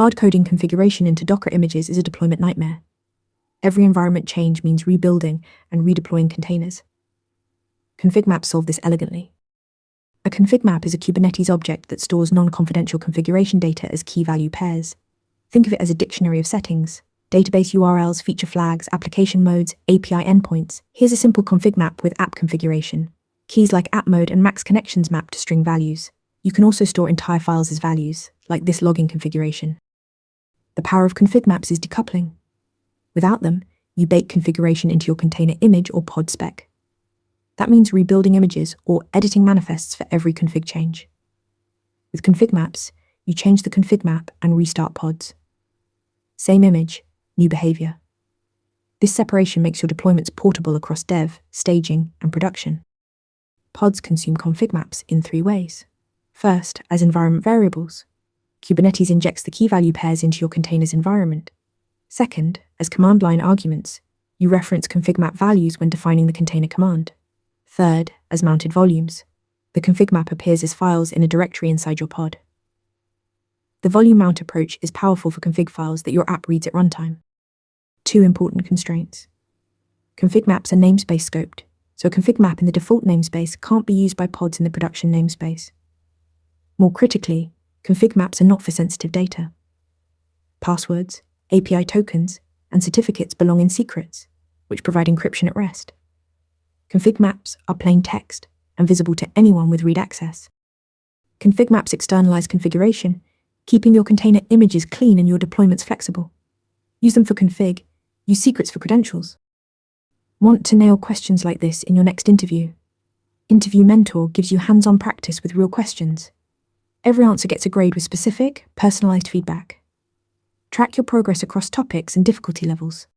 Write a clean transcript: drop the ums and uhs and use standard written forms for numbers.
Hard-coding configuration into Docker images is a deployment nightmare. Every environment change means rebuilding and redeploying containers. ConfigMaps solve this elegantly. A config map is a Kubernetes object that stores non-confidential configuration data as key-value pairs. Think of it as a dictionary of settings: database URLs, feature flags, application modes, API endpoints. Here's a simple config map with app configuration. Keys like app mode and max connections map to string values. You can also store entire files as values, like this login configuration. The power of config maps is decoupling. Without them, you bake configuration into your container image or pod spec. That means rebuilding images or editing manifests for every config change. With config maps, you change the config map and restart pods. Same image, new behavior. This separation makes your deployments portable across dev, staging, and production. Pods consume config maps in 3 ways. First, as environment variables. Kubernetes injects the key value pairs into your container's environment. Second, as command line arguments, you reference config map values when defining the container command. Third, as mounted volumes. The config map appears as files in a directory inside your pod. The volume mount approach is powerful for config files that your app reads at runtime. 2 important constraints. Config maps are namespace scoped, so a config map in the default namespace can't be used by pods in the production namespace. More critically, config maps are not for sensitive data. Passwords, API tokens, and certificates belong in secrets, which provide encryption at rest. Config maps are plain text and visible to anyone with read access. Config maps externalize configuration, keeping your container images clean and your deployments flexible. Use them for config, use secrets for credentials. Want to nail questions like this in your next interview? Interview Mentor gives you hands-on practice with real questions. Every answer gets a grade with specific, personalized feedback. Track your progress across topics and difficulty levels.